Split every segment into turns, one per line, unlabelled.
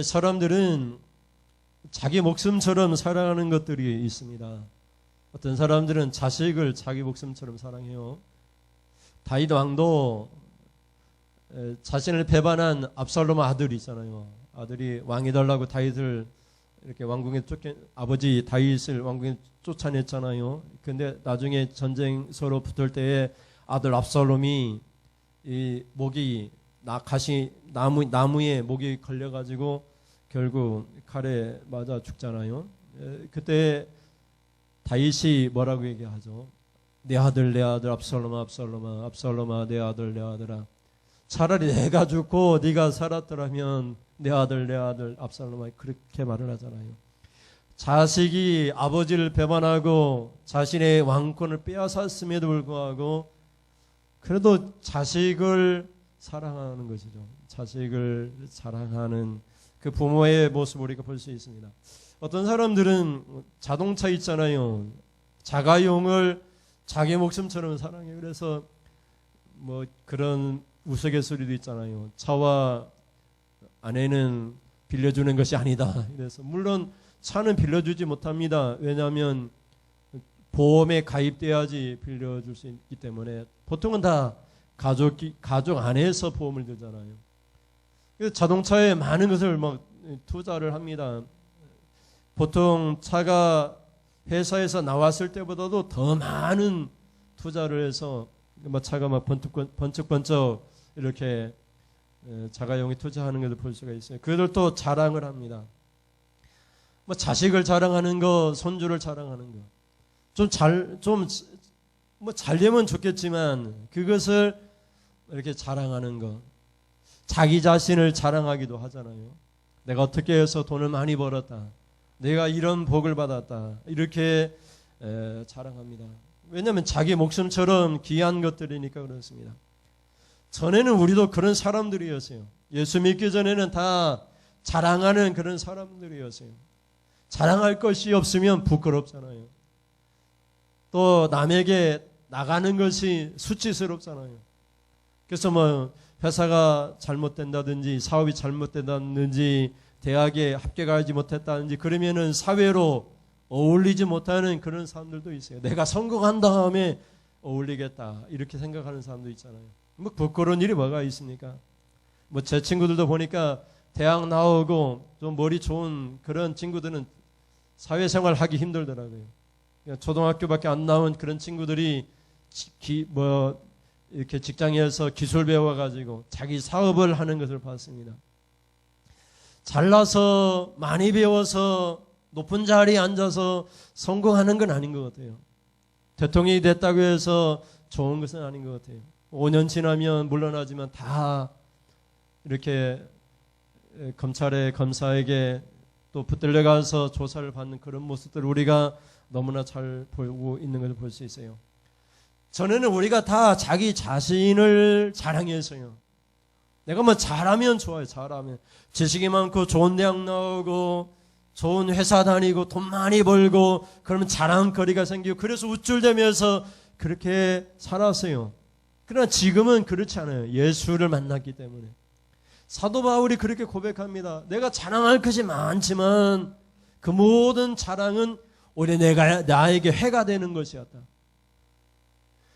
사람들은 자기 목숨처럼 사랑하는 것들이 있습니다. 어떤 사람들은 자식을 자기 목숨처럼 사랑해요. 다윗 왕도 자신을 배반한 압살롬 아들이 있잖아요. 아들이 왕이 되려고 다윗을 이렇게 왕궁에 아버지 다윗을 왕궁에 쫓아냈잖아요. 근데 나중에 전쟁 서로 붙을 때에 아들 압살롬이 이 목이 나무에 목이 걸려가지고 결국 칼에 맞아 죽잖아요. 그때 다윗이 뭐라고 얘기하죠? 내 아들 압살롬아 압살롬아 압살롬아 내 아들아 차라리 내가 죽고 네가 살았더라면 내 아들 압살롬아 그렇게 말을 하잖아요. 자식이 아버지를 배반하고 자신의 왕권을 빼앗았음에도 불구하고 그래도 자식을 사랑하는 것이죠. 자식을 사랑하는 그 부모의 모습을 우리가 볼 수 있습니다. 어떤 사람들은 자동차 있잖아요. 자가용을 자기 목숨처럼 사랑해요. 그래서 뭐 그런 우스갯소리도 있잖아요. 차와 아내는 빌려주는 것이 아니다. 그래서 물론 차는 빌려주지 못합니다. 왜냐하면 보험에 가입돼야지 빌려줄 수 있기 때문에 보통은 다 가족 안에서 보험을 들잖아요. 그래서 자동차에 많은 것을 막 투자를 합니다. 보통 차가 회사에서 나왔을 때보다도 더 많은 투자를 해서 차가 막 번쩍번쩍 이렇게 자가용에 투자하는 것을 볼 수가 있어요. 그들 또 자랑을 합니다. 뭐 자식을 자랑하는 거, 손주를 자랑하는 거. 잘 되면 좋겠지만 그것을 이렇게 자랑하는 거. 자기 자신을 자랑하기도 하잖아요. 내가 어떻게 해서 돈을 많이 벌었다. 내가 이런 복을 받았다. 이렇게 자랑합니다. 왜냐하면 자기 목숨처럼 귀한 것들이니까 그렇습니다. 전에는 우리도 그런 사람들이었어요. 예수 믿기 전에는 다 자랑하는 그런 사람들이었어요. 자랑할 것이 없으면 부끄럽잖아요. 또 남에게 나가는 것이 수치스럽잖아요. 그래서 뭐 회사가 잘못된다든지 사업이 잘못된다든지 대학에 합격하지 못했다든지 그러면은 사회로 어울리지 못하는 그런 사람들도 있어요. 내가 성공한 다음에 어울리겠다 이렇게 생각하는 사람도 있잖아요. 뭐 부끄러운 일이 뭐가 있습니까? 뭐 제 친구들도 보니까 대학 나오고 좀 머리 좋은 그런 친구들은 사회생활 하기 힘들더라고요. 초등학교밖에 안 나온 그런 친구들이 이렇게 직장에서 기술 배워가지고 자기 사업을 하는 것을 봤습니다. 잘나서 많이 배워서 높은 자리에 앉아서 성공하는 건 아닌 것 같아요. 대통령이 됐다고 해서 좋은 것은 아닌 것 같아요. 5년 지나면 물러나지만 다 이렇게 검사에게 또 붙들려 가서 조사를 받는 그런 모습들을 우리가 너무나 잘 보고 있는 것을 볼 수 있어요. 전에는 우리가 다 자기 자신을 자랑했어요. 내가 뭐 잘하면 좋아요. 잘하면 지식이 많고 좋은 대학 나오고 좋은 회사 다니고 돈 많이 벌고 그러면 자랑거리가 생기고 그래서 우쭐대면서 그렇게 살았어요. 그러나 지금은 그렇지 않아요. 예수를 만났기 때문에. 사도 바울이 그렇게 고백합니다. 내가 자랑할 것이 많지만 그 모든 자랑은 오히려 나에게 해가 되는 것이었다.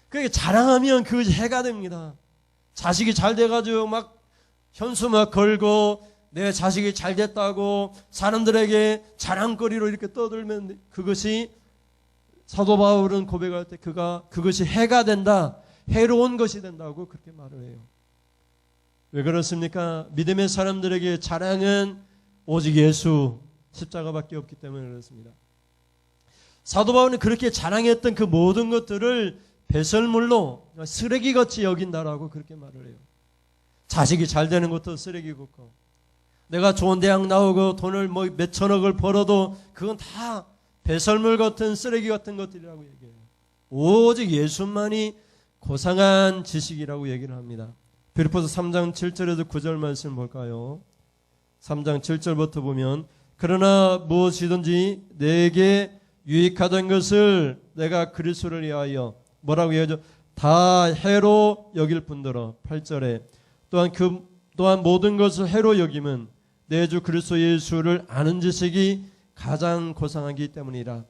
그러니까 자랑하면 그것이 해가 됩니다. 자식이 잘 돼가지고 막 현수 막 걸고 내 자식이 잘 됐다고 사람들에게 자랑거리로 이렇게 떠들면 그것이 사도 바울은 고백할 때 그것이 해가 된다. 해로운 것이 된다고 그렇게 말을 해요. 왜 그렇습니까? 믿음의 사람들에게 자랑은 오직 예수 십자가밖에 없기 때문에 그렇습니다. 사도 바울은 그렇게 자랑했던 그 모든 것들을 배설물로 쓰레기같이 여긴다라고 그렇게 말을 해요. 자식이 잘 되는 것도 쓰레기고 내가 좋은 대학 나오고 돈을 뭐 몇천억을 벌어도 그건 다 배설물 같은 쓰레기 같은 것들이라고 얘기해요. 오직 예수만이 고상한 지식이라고 얘기를 합니다. 빌립보서 3장 7절에서 9절 말씀 볼까요? 3장 7절부터 보면 그러나 무엇이든지 내게 유익하던 것을 내가 그리스도를 위하여 뭐라고 해야죠? 다 해로 여길 뿐더러 8절에 또한 모든 것을 해로 여김은 내 주 그리스도 예수를 아는 지식이 가장 고상하기 때문이라.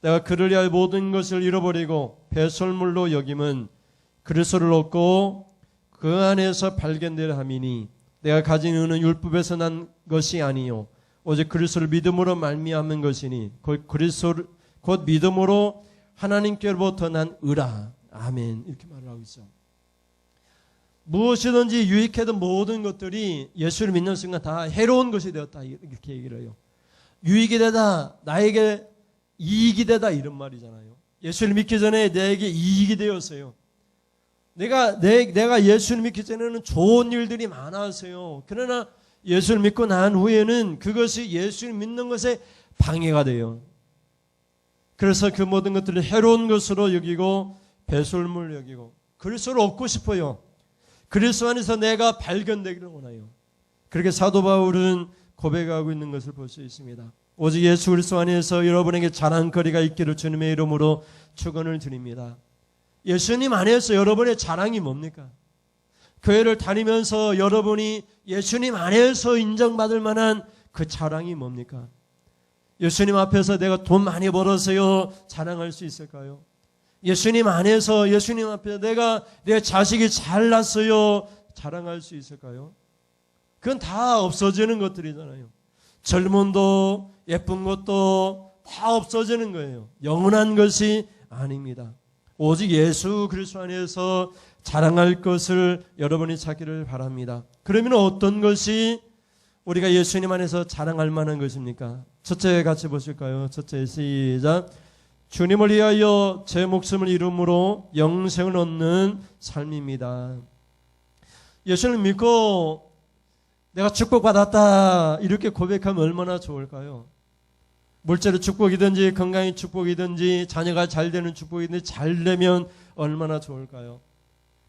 내가 그를 위하여 모든 것을 잃어버리고 배설물로 여김은 그리스도를 얻고 그 안에서 발견되려 함이니 내가 가진 의는 율법에서 난 것이 아니요 오직 그리스도를 믿음으로 말미암은 것이니 곧 믿음으로 하나님께로부터 난 의라. 아멘. 이렇게 말을 하고 있어. 무엇이든지 유익했던 모든 것들이 예수를 믿는 순간 다 해로운 것이 되었다. 이렇게 얘기를 해요. 유익이 되다, 나에게 이익이 되다, 이런 말이잖아요. 예수를 믿기 전에 내게 이익이 되었어요. 내가 예수를 믿기 전에는 좋은 일들이 많았어요. 그러나 예수를 믿고 난 후에는 그것이 예수를 믿는 것에 방해가 돼요. 그래서 그 모든 것들을 해로운 것으로 여기고 배설물 여기고 그리스도를 얻고 싶어요. 그리스도 안에서 내가 발견되기를 원해요. 그렇게 사도 바울은 고백하고 있는 것을 볼 수 있습니다. 오직 예수 그리스도 안에서 여러분에게 자랑거리가 있기를 주님의 이름으로 축원을 드립니다. 예수님 안에서 여러분의 자랑이 뭡니까? 교회를 다니면서 여러분이 예수님 안에서 인정받을 만한 그 자랑이 뭡니까? 예수님 앞에서 내가 돈 많이 벌어서요 자랑할 수 있을까요? 예수님 안에서 예수님 앞에서 내 자식이 잘났어요 자랑할 수 있을까요? 그건 다 없어지는 것들이잖아요. 젊음도 예쁜 것도 다 없어지는 거예요. 영원한 것이 아닙니다. 오직 예수 그리스도 안에서 자랑할 것을 여러분이 찾기를 바랍니다. 그러면 어떤 것이 우리가 예수님 안에서 자랑할 만한 것입니까? 첫째 같이 보실까요? 첫째 시작. 주님을 위하여 제 목숨을 잃음으로 영생을 얻는 삶입니다. 예수를 믿고 내가 축복받았다 이렇게 고백하면 얼마나 좋을까요? 물질의 축복이든지 건강의 축복이든지 자녀가 잘 되는 축복이든지 잘 되면 얼마나 좋을까요?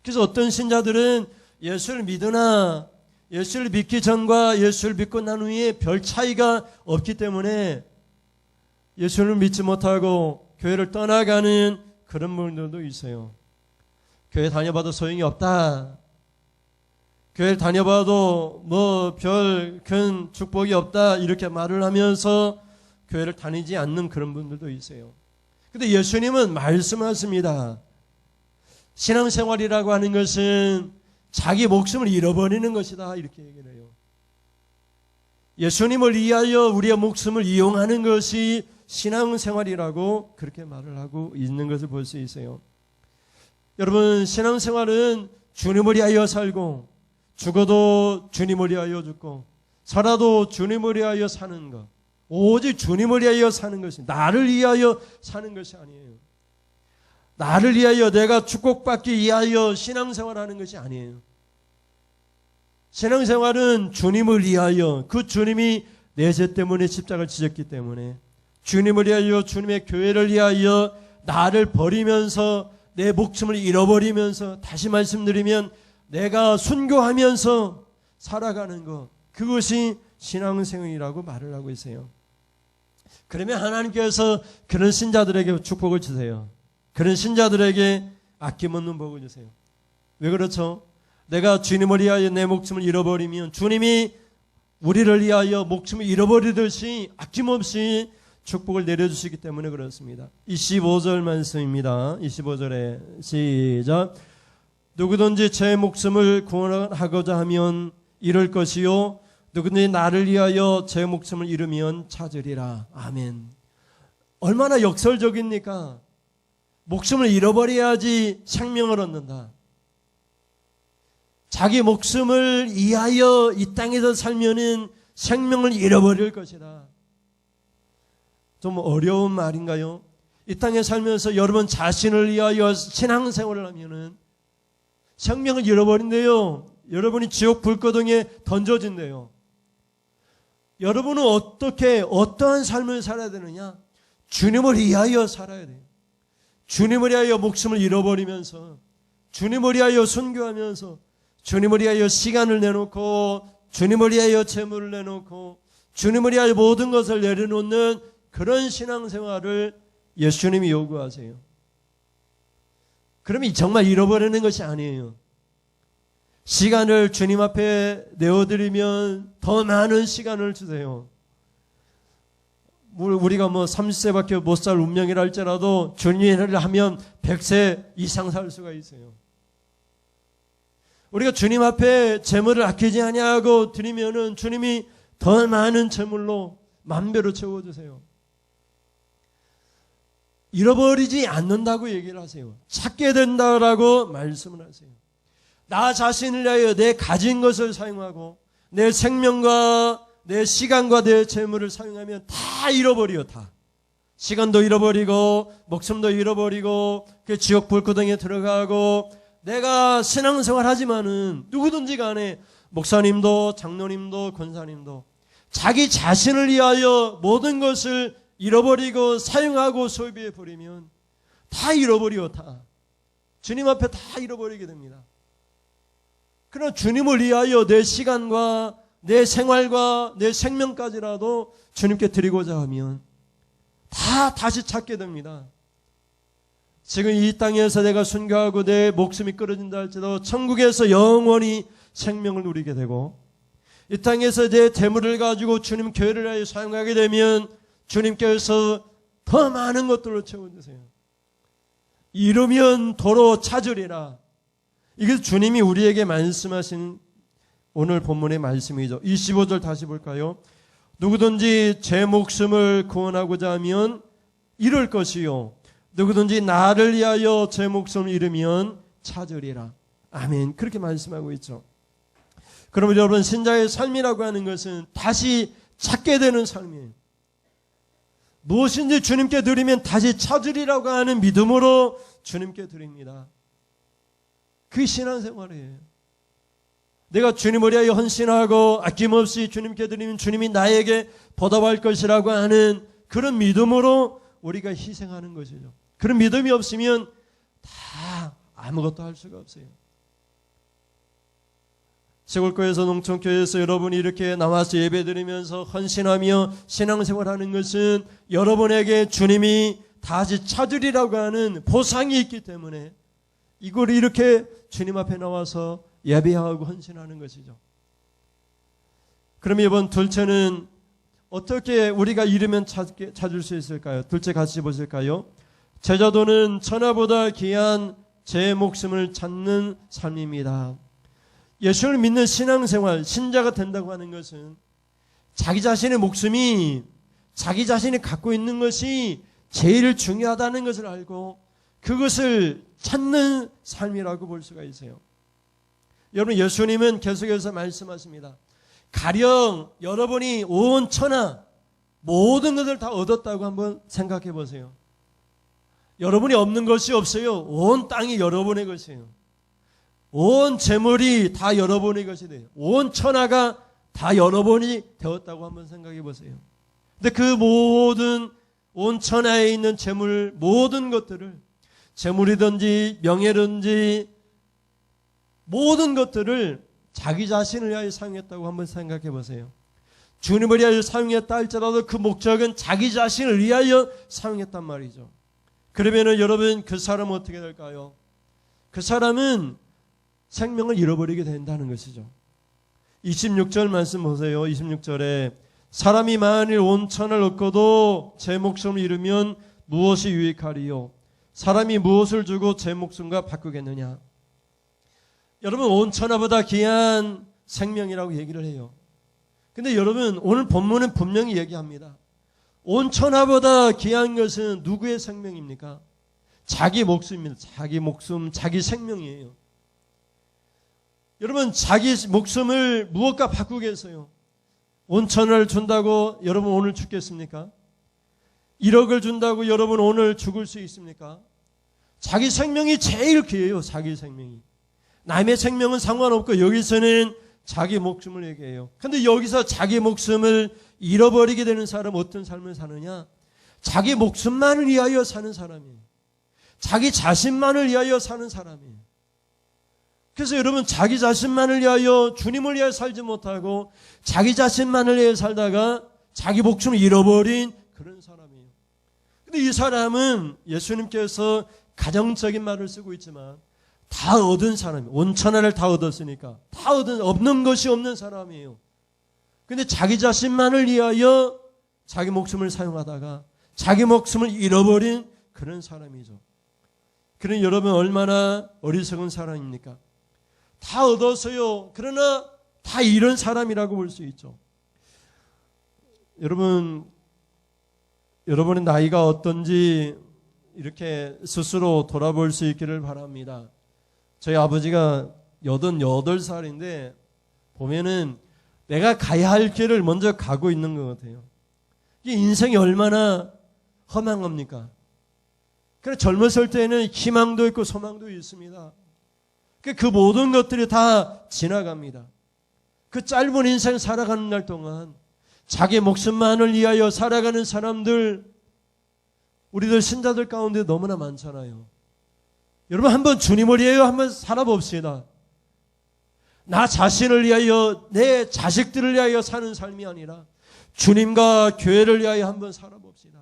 그래서 어떤 신자들은 예수를 믿으나 예수를 믿기 전과 예수를 믿고 난 후에 별 차이가 없기 때문에 예수를 믿지 못하고 교회를 떠나가는 그런 분들도 있어요. 교회 다녀봐도 소용이 없다. 교회를 다녀봐도 뭐 별 큰 축복이 없다. 이렇게 말을 하면서 교회를 다니지 않는 그런 분들도 있어요. 근데 예수님은 말씀하십니다. 신앙생활이라고 하는 것은 자기 목숨을 잃어버리는 것이다. 이렇게 얘기를 해요. 예수님을 위하여 우리의 목숨을 이용하는 것이 신앙생활이라고 그렇게 말을 하고 있는 것을 볼 수 있어요. 여러분, 신앙생활은 주님을 위하여 살고 죽어도 주님을 위하여 죽고 살아도 주님을 위하여 사는 것. 오직 주님을 위하여 사는 것이 나를 위하여 사는 것이 아니에요. 나를 위하여 내가 축복받기 위하여 신앙생활하는 것이 아니에요. 신앙생활은 주님을 위하여 그 주님이 내 죄 때문에 십자가를 지셨기 때문에 주님을 위하여 주님의 교회를 위하여 나를 버리면서 내 목숨을 잃어버리면서 다시 말씀드리면 내가 순교하면서 살아가는 것 그것이 신앙생활이라고 말을 하고 있어요. 그러면 하나님께서 그런 신자들에게 축복을 주세요. 그런 신자들에게 아낌없는 복을 주세요. 왜 그렇죠? 내가 주님을 위하여 내 목숨을 잃어버리면 주님이 우리를 위하여 목숨을 잃어버리듯이 아낌없이 축복을 내려주시기 때문에 그렇습니다. 25절 말씀입니다. 25절에 시작. 누구든지 제 목숨을 구원하고자 하면 잃을 것이요 누구든지 나를 위하여 제 목숨을 잃으면 찾으리라. 아멘. 얼마나 역설적입니까? 목숨을 잃어버려야지 생명을 얻는다. 자기 목숨을 위하여 이 땅에서 살면은 생명을 잃어버릴 것이다. 좀 어려운 말인가요? 이 땅에 살면서 여러분 자신을 위하여 신앙생활을 하면은 생명을 잃어버린대요. 여러분이 지옥 불거덩이에 던져진대요. 여러분은 어떠한 삶을 살아야 되느냐? 주님을 위하여 살아야 돼요. 주님을 위하여 목숨을 잃어버리면서 주님을 위하여 순교하면서 주님을 위하여 시간을 내놓고 주님을 위하여 재물을 내놓고 주님을 위하여 모든 것을 내려놓는 그런 신앙생활을 예수님이 요구하세요. 그러면 정말 잃어버리는 것이 아니에요. 시간을 주님 앞에 내어드리면 더 많은 시간을 주세요. 우리가 30세밖에 못 살 운명이라 할지라도 주님을 하면 100세 이상 살 수가 있어요. 우리가 주님 앞에 재물을 아끼지 아니하고 드리면은 주님이 더 많은 재물로 만배로 채워주세요. 잃어버리지 않는다고 얘기를 하세요. 찾게 된다라고 말씀을 하세요. 나 자신을 위하여 내 가진 것을 사용하고 내 생명과 내 시간과 내 재물을 사용하면 다 잃어버려요. 다. 시간도 잃어버리고 목숨도 잃어버리고 그 지옥 불구덩이에 들어가고 내가 신앙생활 하지만은 누구든지 간에 목사님도 장로님도 권사님도 자기 자신을 위하여 모든 것을 잃어버리고 사용하고 소비해 버리면 다 잃어버려. 다. 주님 앞에 다 잃어버리게 됩니다. 그러나 주님을 위하여 내 시간과 내 생활과 내 생명까지라도 주님께 드리고자 하면 다 다시 찾게 됩니다. 지금 이 땅에서 내가 순교하고 내 목숨이 끊어진다 할지라도 천국에서 영원히 생명을 누리게 되고 이 땅에서 내 재물을 가지고 주님 교회를 위하여 사용하게 되면 주님께서 더 많은 것들로 채워주세요. 이루면 도로 찾으리라. 이게 주님이 우리에게 말씀하신 오늘 본문의 말씀이죠. 25절 다시 볼까요? 누구든지 제 목숨을 구원하고자 하면 잃을 것이요 누구든지 나를 위하여 제 목숨을 잃으면 찾으리라. 아멘. 그렇게 말씀하고 있죠. 그러면 여러분, 신자의 삶이라고 하는 것은 다시 찾게 되는 삶이에요. 무엇인지 주님께 드리면 다시 찾으리라고 하는 믿음으로 주님께 드립니다. 그게 신앙생활이에요. 내가 주님을 위하여 헌신하고 아낌없이 주님께 드리면 주님이 나에게 보답할 것이라고 하는 그런 믿음으로 우리가 희생하는 것이죠. 그런 믿음이 없으면 다 아무것도 할 수가 없어요. 시골교회에서 농촌교회에서 여러분이 이렇게 나와서 예배드리면서 헌신하며 신앙생활하는 것은 여러분에게 주님이 다시 찾으리라고 하는 보상이 있기 때문에 이걸 이렇게 주님 앞에 나와서 예배하고 헌신하는 것이죠. 그럼 이번 둘째는 어떻게 우리가 잃으면 찾을 수 있을까요? 둘째 같이 보실까요? 제자도는 천하보다 귀한 제 목숨을 찾는 삶입니다. 예수를 믿는 신앙생활, 신자가 된다고 하는 것은 자기 자신의 목숨이 자기 자신이 갖고 있는 것이 제일 중요하다는 것을 알고 그것을 찾는 삶이라고 볼 수가 있어요. 여러분, 예수님은 계속해서 말씀하십니다. 가령 여러분이 온 천하 모든 것을 다 얻었다고 한번 생각해 보세요. 여러분이 없는 것이 없어요. 온 땅이 여러분의 것이에요. 온 재물이 다 여러분의 것이 돼요. 온 천하가 다 여러분이 되었다고 한번 생각해 보세요. 근데 그 모든 온 천하에 있는 재물 모든 것들을 재물이든지 명예든지 모든 것들을 자기 자신을 위하여 사용했다고 한번 생각해 보세요. 주님을 위하여 사용했다 할지라도 그 목적은 자기 자신을 위하여 사용했단 말이죠. 그러면은 여러분, 그 사람은 어떻게 될까요? 그 사람은 생명을 잃어버리게 된다는 것이죠. 26절 말씀 보세요. 26절에 사람이 만일 온 천하를 얻고도 제 목숨을 잃으면 무엇이 유익하리요? 사람이 무엇을 주고 제 목숨과 바꾸겠느냐? 여러분, 온 천하보다 귀한 생명이라고 얘기를 해요. 근데 여러분, 오늘 본문은 분명히 얘기합니다. 온 천하보다 귀한 것은 누구의 생명입니까? 자기 목숨입니다. 자기 목숨, 자기 생명이에요. 여러분, 자기 목숨을 무엇과 바꾸겠어요? 온 천하를 준다고 여러분 오늘 죽겠습니까? 1억을 준다고 여러분 오늘 죽을 수 있습니까? 자기 생명이 제일 귀해요. 자기 생명이. 남의 생명은 상관없고 여기서는 자기 목숨을 얘기해요. 그런데 여기서 자기 목숨을 잃어버리게 되는 사람은 어떤 삶을 사느냐? 자기 목숨만을 위하여 사는 사람이에요. 자기 자신만을 위하여 사는 사람이에요. 그래서 여러분, 자기 자신만을 위하여 주님을 위하여 살지 못하고 자기 자신만을 위하여 살다가 자기 목숨을 잃어버린 그런 사람이에요. 근데 이 사람은 예수님께서 가정적인 말을 쓰고 있지만 다 얻은 사람이, 온천하를 다 얻었으니까 다 얻은, 없는 것이 없는 사람이에요. 근데 자기 자신만을 위하여 자기 목숨을 사용하다가 자기 목숨을 잃어버린 그런 사람이죠. 그런 여러분 얼마나 어리석은 사람입니까? 다 얻었어요. 그러나 다 잃은 사람이라고 볼 수 있죠. 여러분의 나이가 어떤지 이렇게 스스로 돌아볼 수 있기를 바랍니다. 저희 아버지가 88살인데 보면은 내가 가야 할 길을 먼저 가고 있는 것 같아요. 이 인생이 얼마나 허망합니까? 그래 젊었을 때는 희망도 있고 소망도 있습니다. 그 모든 것들이 다 지나갑니다. 그 짧은 인생 살아가는 날 동안 자기 목숨만을 위하여 살아가는 사람들, 우리들 신자들 가운데 너무나 많잖아요. 여러분 한번 주님을 위하여 한번 살아봅시다. 나 자신을 위하여, 내 자식들을 위하여 사는 삶이 아니라 주님과 교회를 위하여 한번 살아봅시다.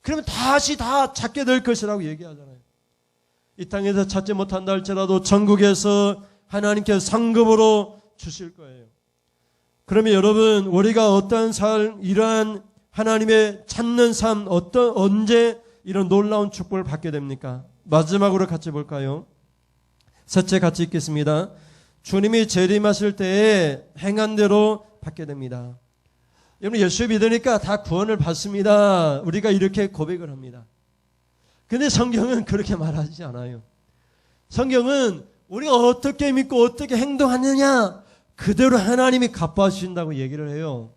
그러면 다시 다 찾게 될 것이라고 얘기하잖아요. 이 땅에서 찾지 못한다 할지라도 전국에서 하나님께서 상급으로 주실 거예요. 그러면 여러분 우리가 어떠한 삶, 이러한 하나님의 찾는 삶, 언제 이런 놀라운 축복을 받게 됩니까? 마지막으로 같이 볼까요? 셋째 같이 읽겠습니다. 주님이 재림하실 때에 행한 대로 받게 됩니다. 여러분 예수 믿으니까 다 구원을 받습니다. 우리가 이렇게 고백을 합니다. 근데 성경은 그렇게 말하지 않아요. 성경은 우리가 어떻게 믿고 어떻게 행동하느냐 그대로 하나님이 갚아주신다고 얘기를 해요.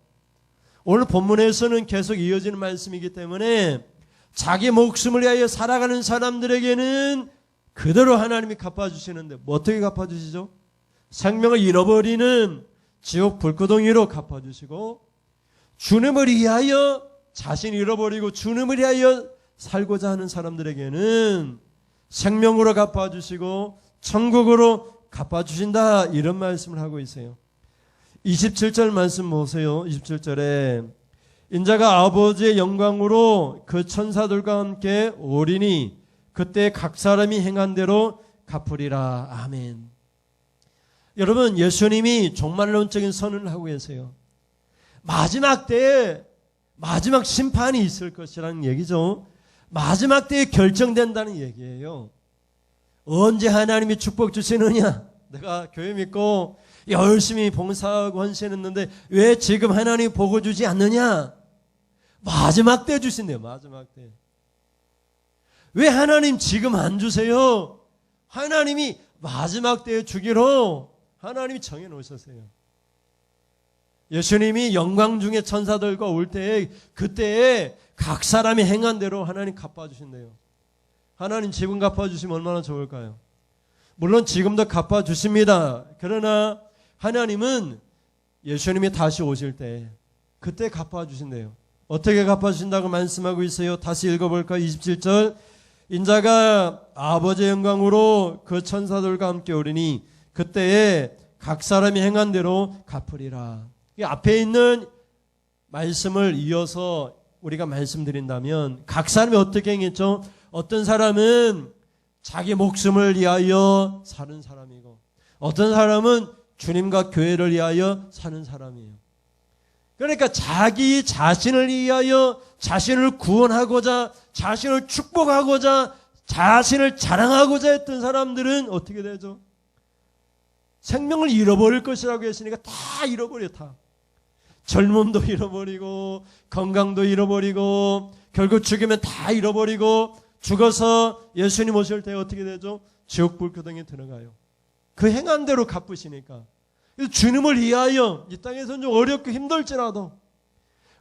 오늘 본문에서는 계속 이어지는 말씀이기 때문에 자기 목숨을 위하여 살아가는 사람들에게는 그대로 하나님이 갚아주시는데 뭐 어떻게 갚아주시죠? 생명을 잃어버리는 지옥 불구덩이로 갚아주시고, 주님을 위하여 자신을 잃어버리고 주님을 위하여 살고자 하는 사람들에게는 생명으로 갚아주시고 천국으로 갚아주신다, 이런 말씀을 하고 있어요. 27절 말씀 보세요. 27절에 인자가 아버지의 영광으로 그 천사들과 함께 오리니 그때 각 사람이 행한 대로 갚으리라. 아멘. 여러분 예수님이 종말론적인 선언을 하고 계세요. 마지막 때에 마지막 심판이 있을 것이라는 얘기죠. 마지막 때에 결정된다는 얘기예요. 언제 하나님이 축복 주시느냐? 내가 교회 믿고 열심히 봉사하고 헌신했는데 왜 지금 하나님이 복을 주지 않느냐? 마지막 때 주신대요. 마지막 때. 왜 하나님 지금 안 주세요? 하나님이 마지막 때에 주기로 하나님이 정해 놓으셨어요. 예수님이 영광 중에 천사들과 올 때에 그때에 각 사람이 행한 대로 하나님 갚아주신대요. 하나님 지금 갚아주시면 얼마나 좋을까요? 물론 지금도 갚아주십니다. 그러나 하나님은 예수님이 다시 오실 때 그때 갚아주신대요. 어떻게 갚아주신다고 말씀하고 있어요? 다시 읽어볼까요? 27절 인자가 아버지의 영광으로 그 천사들과 함께 오리니 그때에 각 사람이 행한 대로 갚으리라. 이 앞에 있는 말씀을 이어서 우리가 말씀드린다면 각 사람이 어떻게 행했죠? 어떤 사람은 자기 목숨을 위하여 사는 사람이고 어떤 사람은 주님과 교회를 위하여 사는 사람이에요. 그러니까 자기 자신을 위하여 자신을 구원하고자 자신을 축복하고자 자신을 자랑하고자 했던 사람들은 어떻게 되죠? 생명을 잃어버릴 것이라고 했으니까 다 잃어버려. 다 젊음도 잃어버리고 건강도 잃어버리고 결국 죽으면 다 잃어버리고 죽어서 예수님 오실 때 어떻게 되죠? 지옥 불구덩이에 들어가요. 그 행한 대로 갚으시니까. 주님을 위하여 이 땅에서는 좀 어렵고 힘들지라도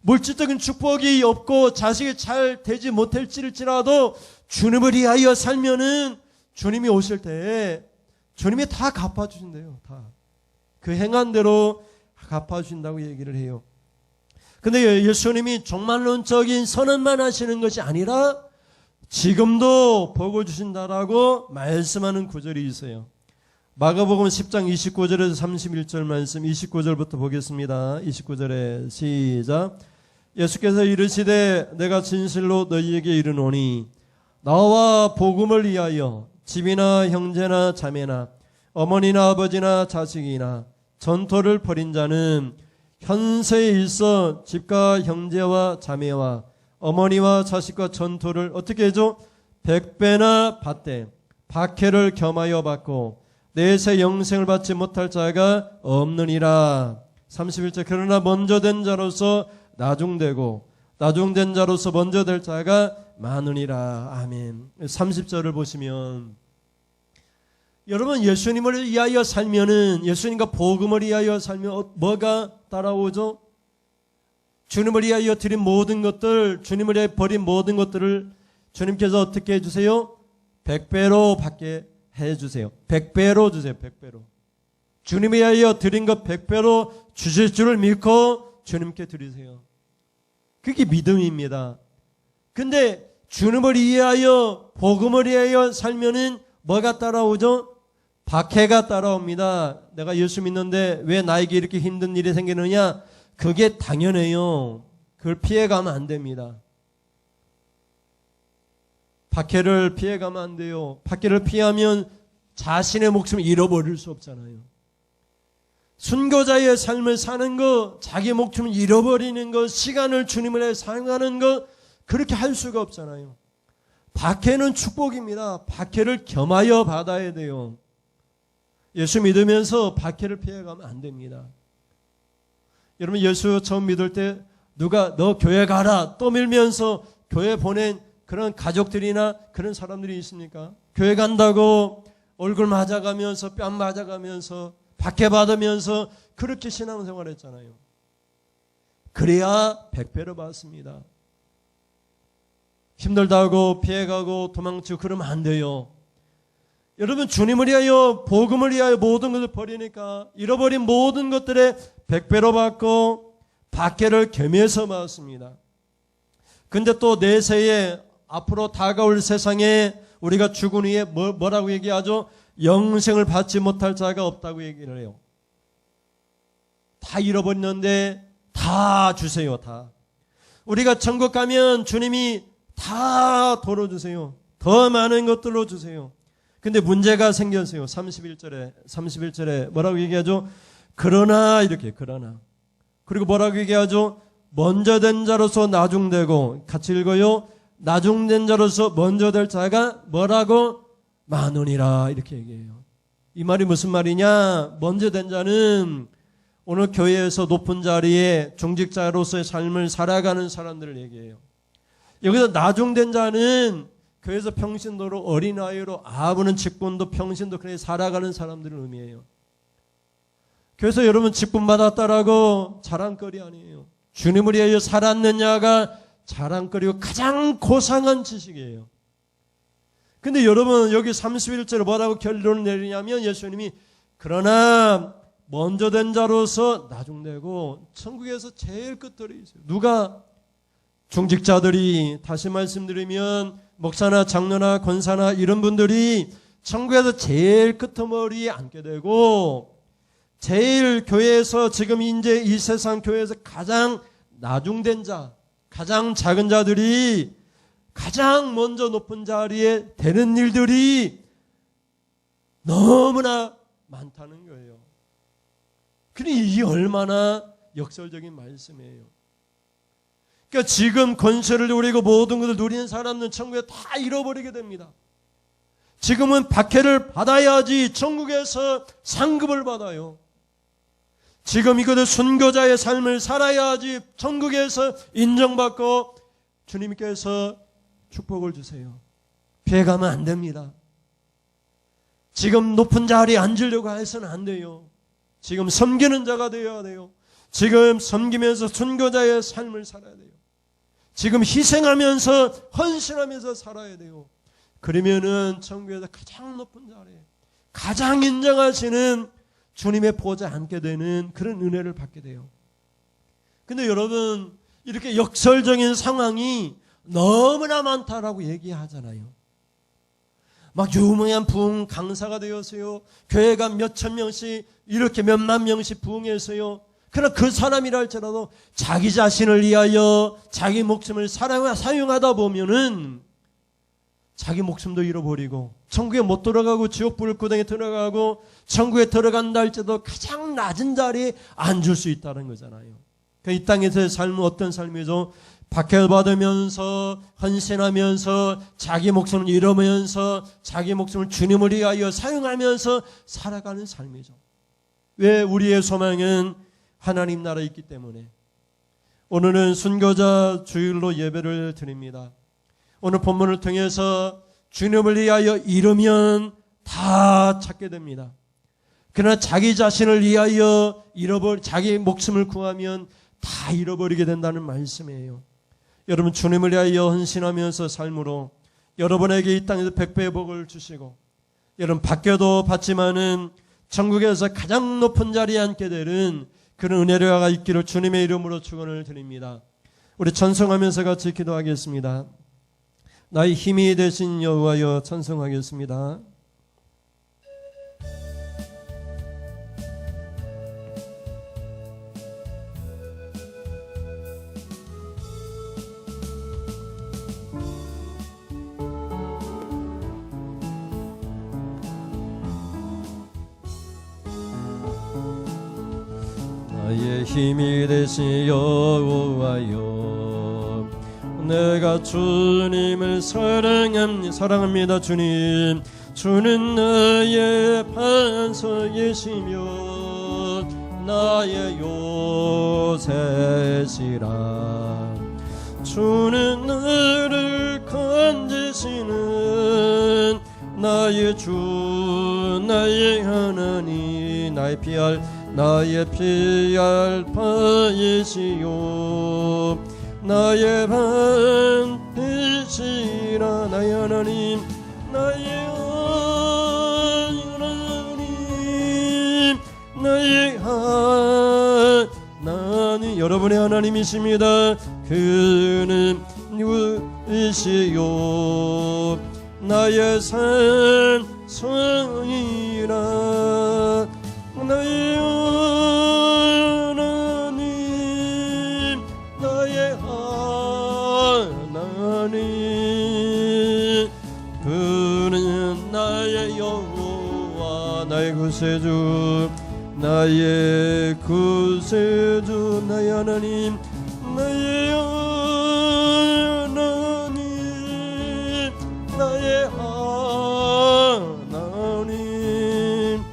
물질적인 축복이 없고 자식이 잘 되지 못할지라도 주님을 위하여 살면은 주님이 오실 때 주님이 다 갚아주신대요. 다. 그 행한 대로 갚아주신다고 얘기를 해요. 근데 예수님이 종말론적인 선언만 하시는 것이 아니라 지금도 복을 주신다라고 말씀하는 구절이 있어요. 마가복음 10장 29절에서 31절 말씀 29절부터 보겠습니다. 29절에 시작. 예수께서 이르시되 내가 진실로 너희에게 이르노니 나와 복음을 위하여 집이나 형제나 자매나 어머니나 아버지나 자식이나 전토를 벌인 자는 현세에 있어 집과 형제와 자매와 어머니와 자식과 전토를 어떻게 해줘? 100배나 받되 박해를 겸하여 받고 내세 영생을 받지 못할 자가 없느니라. 31절 그러나 먼저 된 자로서 나중되고 나중된 자로서 먼저 될 자가 많으니라. 아멘. 30절을 보시면 여러분 예수님을 위하여 살면은 예수님과 복음을 위하여 살면 뭐가 따라오죠? 주님을 위하여 드린 모든 것들, 주님을 위하여 버린 모든 것들을 주님께서 어떻게 해주세요? 100배로 받게 해주세요. 100배로 주세요. 100배로. 주님을 위하여 드린 것 100배로 주실 줄을 믿고 주님께 드리세요. 그게 믿음입니다. 근데 주님을 위하여 복음을 위하여 살면은 뭐가 따라오죠? 박해가 따라옵니다. 내가 예수 믿는데 왜 나에게 이렇게 힘든 일이 생기느냐? 그게 당연해요. 그걸 피해가면 안 됩니다. 박해를 피해가면 안 돼요. 박해를 피하면 자신의 목숨을 잃어버릴 수 없잖아요. 순교자의 삶을 사는 것, 자기 목숨을 잃어버리는 것, 시간을 주님을 위해 사용하는 것, 그렇게 할 수가 없잖아요. 박해는 축복입니다. 박해를 겸하여 받아야 돼요. 예수 믿으면서 박해를 피해가면 안 됩니다. 여러분 예수 처음 믿을 때 누가 너 교회 가라 떠밀면서 교회 보낸 그런 가족들이나 그런 사람들이 있습니까? 교회 간다고 얼굴 맞아가면서 뺨 맞아가면서 박해받으면서 그렇게 신앙생활 했잖아요. 그래야 100배로 받습니다. 힘들다고 피해가고 도망치고 그러면 안 돼요. 여러분 주님을 위하여 복음을 위하여 모든 것을 버리니까 잃어버린 모든 것들에 100배로 받고 박해를 겸해서 받습니다. 근데 또 내세에 앞으로 다가올 세상에 우리가 죽은 후에 뭐라고 얘기하죠? 영생을 받지 못할 자가 없다고 얘기를 해요. 다 잃어버렸는데 다 주세요. 다. 우리가 천국 가면 주님이 다 돌아주세요. 더 많은 것들로 주세요. 근데 문제가 생겼어요. 31절에 뭐라고 얘기하죠? 그러나 이렇게 그러나. 그리고 뭐라고 얘기하죠? 먼저 된 자로서 나중되고 같이 읽어요. 나중된 자로서 먼저 될 자가 뭐라고? 많으니라 이렇게 얘기해요. 이 말이 무슨 말이냐? 먼저 된 자는 오늘 교회에서 높은 자리에 중직자로서의 삶을 살아가는 사람들을 얘기해요. 여기서 나중된 자는 교회에서 평신도로 어린아이로 아부는 직분도 평신도 그렇게 살아가는 사람들을 의미해요. 그래서 여러분 직분 받았다라고 자랑거리 아니에요. 주님을 위하여 살았느냐가 자랑거리고 가장 고상한 지식이에요. 근데 여러분 여기 31절에 뭐라고 결론을 내리냐면 예수님이 그러나 먼저 된 자로서 나중되고 천국에서 제일 끝들이 있어요. 누가? 중직자들이. 다시 말씀드리면 목사나 장로나 권사나 이런 분들이 천국에서 제일 끄트머리에 앉게 되고 제일 교회에서 지금 이제 이 세상 교회에서 가장 나중된 자, 가장 작은 자들이 가장 먼저 높은 자리에 되는 일들이 너무나 많다는 거예요. 그러니 이게 얼마나 역설적인 말씀이에요. 그러니까 지금 권세를 누리고 모든 것을 누리는 사람은 천국에 다 잃어버리게 됩니다. 지금은 박해를 받아야지 천국에서 상급을 받아요. 지금 이것을 순교자의 삶을 살아야지 천국에서 인정받고 주님께서 축복을 주세요. 피해가면 안 됩니다. 지금 높은 자리에 앉으려고 해서는 안 돼요. 지금 섬기는 자가 되어야 돼요. 지금 섬기면서 순교자의 삶을 살아야 돼요. 지금 희생하면서 헌신하면서 살아야 돼요. 그러면은 천국에서 가장 높은 자리에 가장 인정하시는 주님의 보좌에 앉게 되는 그런 은혜를 받게 돼요. 근데 여러분 이렇게 역설적인 상황이 너무나 많다라고 얘기하잖아요. 막 유명한 부흥 강사가 되었어요. 교회가 몇천 명씩 이렇게 몇만 명씩 부흥했어요. 그러나 그 사람이라 할지라도 자기 자신을 위하여 자기 목숨을 사용하다 보면은 자기 목숨도 잃어버리고 천국에 못 들어가고 지옥 불구덩이에 들어가고 천국에 들어간다 할지도 가장 낮은 자리에 앉을 수 있다는 거잖아요. 이 땅에서의 삶은 어떤 삶이죠? 박해받으면서 헌신하면서 자기 목숨을 잃으면서 자기 목숨을 주님을 위하여 사용하면서 살아가는 삶이죠. 왜? 우리의 소망은 하나님 나라에 있기 때문에. 오늘은 순교자 주일로 예배를 드립니다. 오늘 본문을 통해서 주님을 위하여 잃으면 다 찾게 됩니다. 그러나 자기 자신을 위하여 자기 목숨을 구하면 다 잃어버리게 된다는 말씀이에요. 여러분, 주님을 위하여 헌신하면서 삶으로 여러분에게 이 땅에서 백배의 복을 주시고, 여러분 밖에도 받지만은 천국에서 가장 높은 자리에 앉게 되는 그런 은혜가 있기를 주님의 이름으로 축원을 드립니다. 우리 찬송하면서 같이 기도하겠습니다. 나의 힘이 되신 여호와여, 찬송하겠습니다. 나의 힘이 되신 여호와여, 내가 주님을 사랑합니다. 주는 나의 반석이시며 나의 요새시라. 주는 나를 건지시는 나의 주, 나의 하나님, 나의 피할 바이시요 나의 반이시라. 나의 하나님, 나의 하나님, 나의 하나님, 여러분의 하나님이십니다. 그는 누구이시요 나의 산성이라. 나의 하나님, 나의 하나님, 그는 나의 여호와, 나의 구세주, 나의 구세주, 나의 하나님, 나의 하나님, 나의 하나님,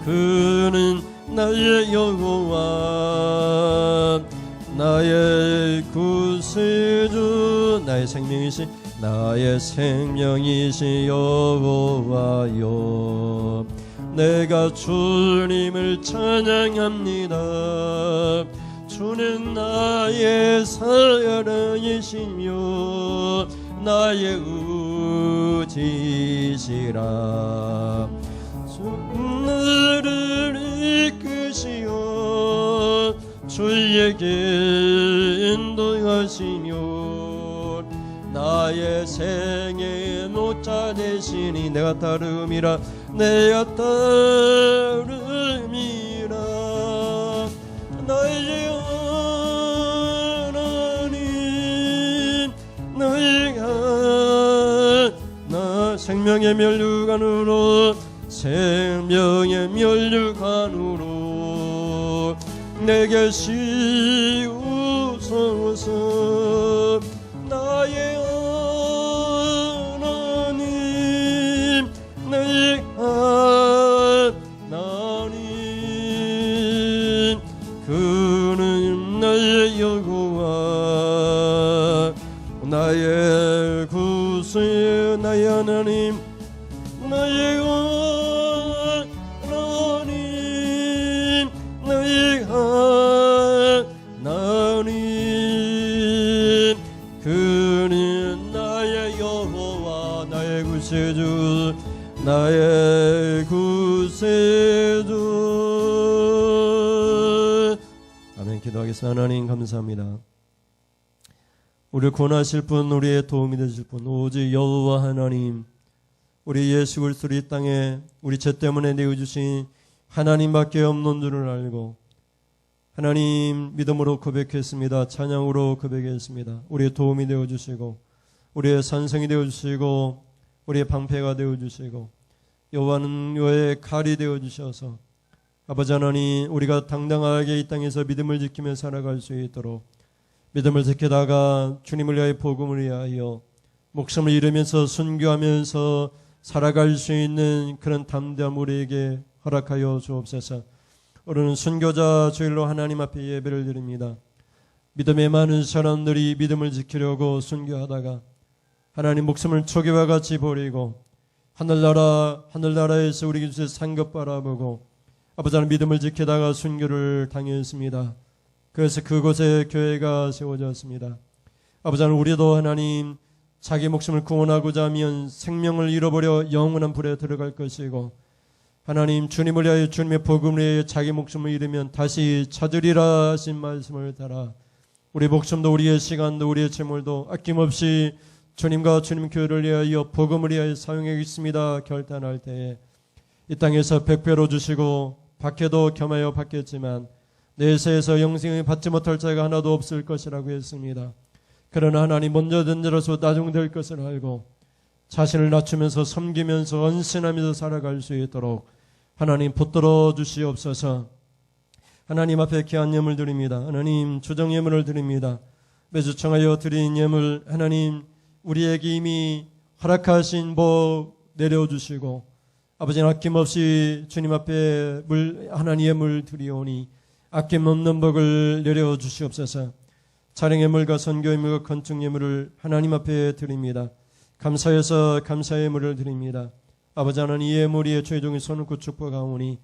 그는 나의 여호와, 나의 구세주, 나의 생명이시 여호와여, 내가 주님을 찬양합니다. 주는 나의 사랑이시며 나의 의지시라. 나를 이끄시어 주에게 인도하시며 나의 생의 노자 되시니 내가 따름이라. 내가 따름이라. 나의 하나님, 나의 하나, 생명의 면류관으로 내게 씌우소서. 나의 하나님, 나의 하나님, 그는 나의 여호와, 나의 구세, 나의 하나님, 나의 하나님, 나의 하나님, 그는 나의 여호와, 나의 구세주, 나의 구세주. 아멘. 기도하겠습니다. 하나님 감사합니다. 우리를 구원하실 분, 우리의 도움이 되실 분, 오직 여호와 하나님, 우리 예수 그리스도를 이 땅에 우리 죄 때문에 내어주신 하나님밖에 없는 줄을 알고 하나님 믿음으로 고백했습니다. 찬양으로 고백했습니다. 우리의 도움이 되어주시고 우리의 산성이 되어주시고 우리의 방패가 되어주시고 여호와는 여호와의 칼이 되어주셔서 아버지 하나님 우리가 당당하게 이 땅에서 믿음을 지키며 살아갈 수 있도록 믿음을 지키다가 주님을 위하여 복음을 위하여 목숨을 잃으면서 순교하면서 살아갈 수 있는 그런 담대함 우리에게 허락하여 주옵소서. 오늘은 순교자 주일로 하나님 앞에 예배를 드립니다. 믿음의 많은 사람들이 믿음을 지키려고 순교하다가 하나님 목숨을 초기와 같이 버리고 하늘나라에서 우리 주의 상급 바라보고 아버지 하나님 믿음을 지키다가 순교를 당했습니다. 그래서 그곳에 교회가 세워졌습니다. 아버지 하나님 우리도 하나님 자기 목숨을 구원하고자 하면 생명을 잃어버려 영원한 불에 들어갈 것이고 하나님 주님을 위하여 주님의 복음을 위하여 자기 목숨을 잃으면 다시 찾으리라 하신 말씀을 따라 우리 목숨도 우리의 시간도 우리의 재물도 아낌없이 주님과 주님 교회를 위하여 복음을 위하여 사용하겠습니다 결단할 때에 이 땅에서 백배로 주시고 밖에도 겸하여 받겠지만 내세에서 영생을 받지 못할 자가 하나도 없을 것이라고 했습니다. 그러나 하나님 먼저 된 자로서 나중될 것을 알고 자신을 낮추면서 섬기면서 헌신하면서 살아갈 수 있도록 하나님 붙들어 주시옵소서. 하나님 앞에 귀한 예물 드립니다. 하나님 주정 예물을 드립니다. 매주 청하여 드린 예물 하나님 우리에게 이미 허락하신 복 내려주시고 아버지 아낌없이 주님 앞에 하나님의 예물 드리오니 아낌없는 복을 내려주시옵소서. 찬양 예물과 선교 예물과 건축 예물을 하나님 앞에 드립니다. 감사해서 감사 예물을 드립니다. 아버지 하나님 이 예물이 최종의 손을 놓고 축복하오니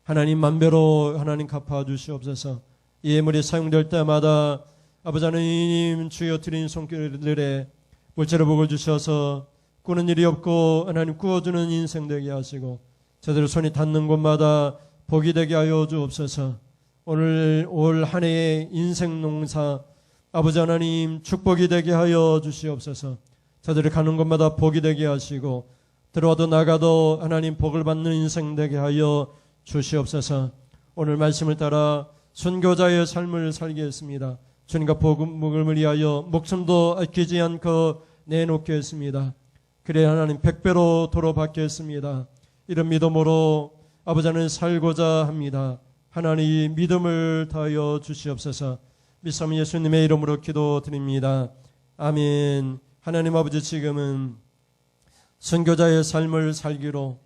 하나님 만배로 하나님 갚아주시옵소서. 이 예물이 사용될 때마다 아버지 하나님 주여 드린 손길들에 물질의 복을 주셔서 꾸는 일이 없고 하나님 꾸어주는 인생 되게 하시고 제대로 손이 닿는 곳마다 복이 되게 하여 주옵소서. 오늘 올 한 해의 인생 농사 아버지 하나님 축복이 되게 하여 주시옵소서. 저들이 가는 곳마다 복이 되게 하시고 들어와도 나가도 하나님 복을 받는 인생 되게 하여 주시옵소서. 오늘 말씀을 따라 순교자의 삶을 살겠습니다. 주님과 복음을 위하여 목숨도 아끼지 않고 내놓겠습니다. 그래 하나님 백배로 도로 받겠습니다. 이런 믿음으로 아버지 하나님 살고자 합니다. 하나님 믿음을 다하여 주시옵소서. 믿사오니 예수님의 이름으로 기도드립니다. 아멘. 하나님 아버지 지금은 순교자의 삶을 살기로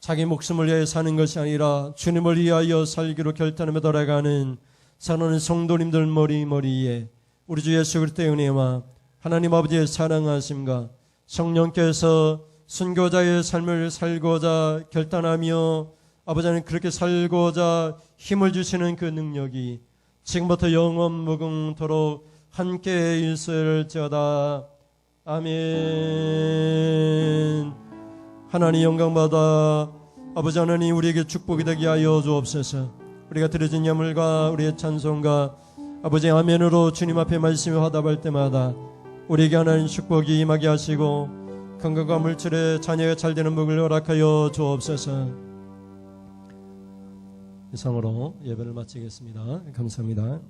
자기 목숨을 위해 사는 것이 아니라 주님을 위하여 살기로 결단하며 돌아가는 사랑하는 성도님들 머리에 우리 주 예수 그리스도의 은혜와 하나님 아버지의 사랑하심과 성령께서 순교자의 삶을 살고자 결단하며 아버지 하나님 그렇게 살고자 힘을 주시는 그 능력이 지금부터 영원 무궁토록 함께 있을지어다. 아멘. 하나님 영광받아 아버지 하나님 우리에게 축복이 되게 하여 주옵소서. 우리가 드려진 예물과 우리의 찬송과 아버지 아멘으로 주님 앞에 말씀을 화답할 때마다 우리에게 하나님 축복이 임하게 하시고 건강과 물질에 자녀가 잘되는 복을 허락하여 주옵소서. 이상으로 예배를 마치겠습니다. 감사합니다.